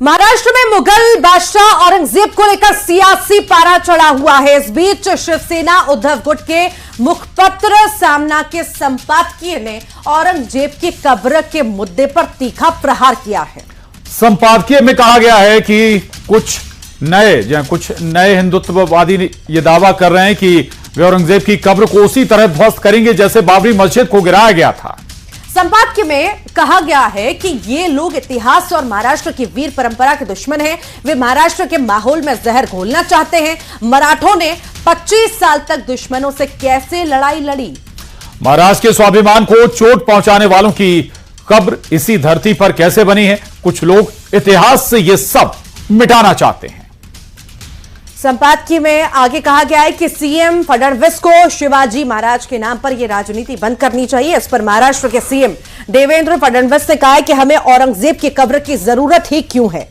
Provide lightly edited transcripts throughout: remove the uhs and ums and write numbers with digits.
महाराष्ट्र में मुगल बादशाह औरंगजेब को लेकर सियासी पारा चढ़ा हुआ है। इस बीच शिवसेना उद्धव गुट के मुखपत्र सामना के संपादकीय ने औरंगजेब की कब्र के मुद्दे पर तीखा प्रहार किया है। संपादकीय में कहा गया है कि कुछ नए हिंदुत्ववादी ये दावा कर रहे हैं कि वे औरंगजेब की कब्र को उसी तरह ध्वस्त करेंगे जैसे बाबरी मस्जिद को गिराया गया था। संपादकीय में कहा गया है कि ये लोग इतिहास और महाराष्ट्र की वीर परंपरा के दुश्मन हैं। वे महाराष्ट्र के माहौल में जहर घोलना चाहते हैं। मराठों ने 25 साल तक दुश्मनों से कैसे लड़ाई लड़ी। महाराष्ट्र के स्वाभिमान को चोट पहुंचाने वालों की कब्र इसी धरती पर कैसे बनी है। कुछ लोग इतिहास से ये सब मिटाना चाहते हैं। संपादकीय में आगे कहा गया है कि सीएम फडणवीस को शिवाजी महाराज के नाम पर यह राजनीति बंद करनी चाहिए। इस पर महाराष्ट्र के सीएम देवेंद्र फडणवीस ने कहा है कि हमें औरंगजेब की कब्र की जरूरत ही क्यों है।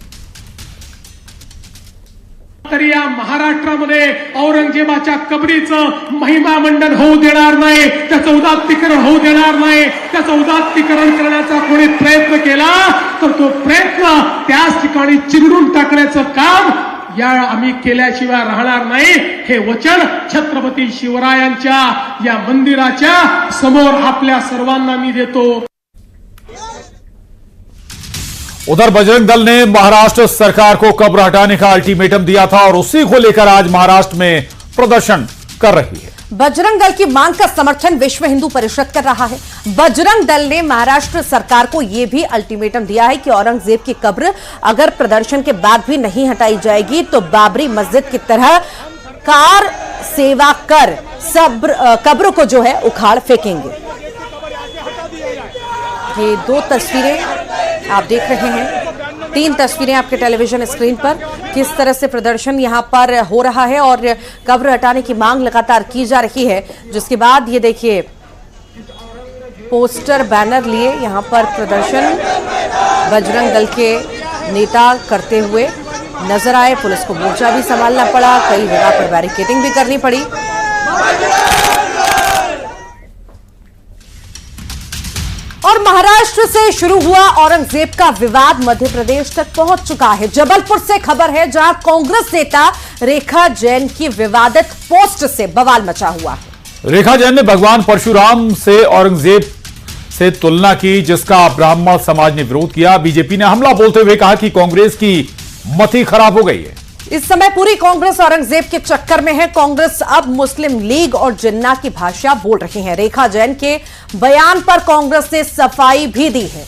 तरी या महाराष्ट्रामध्ये औरंगजेबाच्या कबरीचं महिमा मंडन होऊ देणार नाही, त्याचं उदात्तीकरण होऊ देणार नाही। त्याचं उदात्तीकरण करण्याचा कोणी प्रयत्न केला तर तो प्रयत्न त्याच ठिकाणी चिरडून टाकण्याचं काम या आम्ही केल्याशिवाय राहणार नाही। हे वचन छत्रपती शिवरायांच्या या मंदिराच्या समोर आपल्या सर्वांना मी देतो। उधर बजरंग दल ने महाराष्ट्र सरकार को कब्र हटाने का अल्टीमेटम दिया था और उसी को लेकर आज महाराष्ट्र में प्रदर्शन कर रही है। बजरंग दल की मांग का समर्थन विश्व हिंदू परिषद कर रहा है। बजरंग दल ने महाराष्ट्र सरकार को यह भी अल्टीमेटम दिया है कि औरंगजेब की कब्र अगर प्रदर्शन के बाद भी नहीं हटाई जाएगी तो बाबरी मस्जिद की तरह कार सेवा कर कब्र को जो है उखाड़ फेंकेंगे। ये दो तस्वीरें आप देख रहे हैं, 3 तस्वीरें आपके टेलीविजन स्क्रीन पर। किस तरह से प्रदर्शन यहां पर हो रहा है और कब्र हटाने की मांग लगातार की जा रही है। जिसके बाद ये देखिए पोस्टर बैनर लिए यहां पर प्रदर्शन बजरंग दल के नेता करते हुए नजर आए। पुलिस को मोर्चा भी संभालना पड़ा, कई जगह पर बैरिकेडिंग भी करनी पड़ी। और महाराष्ट्र से शुरू हुआ औरंगजेब का विवाद मध्य प्रदेश तक पहुंच चुका है। जबलपुर से खबर है जहां कांग्रेस नेता रेखा जैन की विवादित पोस्ट से बवाल मचा हुआ है। रेखा जैन ने भगवान परशुराम से औरंगजेब से तुलना की, जिसका ब्राह्मण समाज ने विरोध किया। बीजेपी ने हमला बोलते हुए कहा कि कांग्रेस की मति खराब हो गई है। इस समय पूरी कांग्रेस औरंगजेब के चक्कर में है। कांग्रेस अब मुस्लिम लीग और जिन्ना की भाषा बोल रही है। रेखा जैन के बयान पर कांग्रेस ने सफाई भी दी है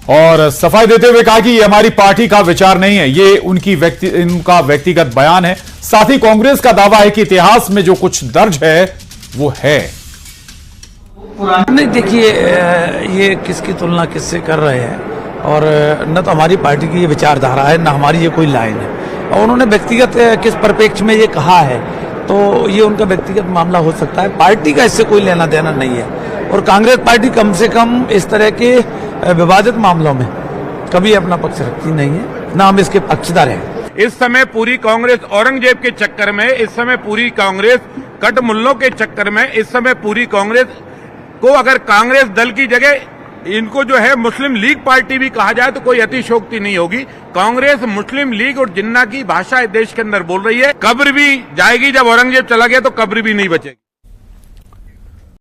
और सफाई देते हुए कहा कि ये हमारी पार्टी का विचार नहीं है, ये उनका व्यक्तिगत बयान है। साथ ही कांग्रेस का दावा है कि इतिहास में जो कुछ दर्ज है वो है। नहीं, देखिए ये किसकी तुलना किससे कर रहे हैं और न तो हमारी पार्टी की ये विचारधारा है, न हमारी ये कोई लाइन है। और उन्होंने व्यक्तिगत किस परिप्रेक्ष्य में ये कहा है तो ये उनका व्यक्तिगत मामला हो सकता है। पार्टी का इससे कोई लेना देना नहीं है और कांग्रेस पार्टी कम से कम इस तरह के विवादित मामलों में कभी अपना पक्ष रखती नहीं है, ना हम इसके पक्षधर हैं। इस समय पूरी कांग्रेस औरंगजेब के चक्कर में, इस समय पूरी कांग्रेस कटमुल्लों के चक्कर में, इस समय पूरी कांग्रेस को अगर कांग्रेस दल की जगह इनको जो है मुस्लिम लीग पार्टी भी कहा जाए तो कोई अतिशयोक्ति नहीं होगी। कांग्रेस मुस्लिम लीग और जिन्ना की भाषा देश के अंदर बोल रही है। कब्र भी जाएगी, जब औरंगजेब चला गया तो कब्र भी नहीं बचेगी।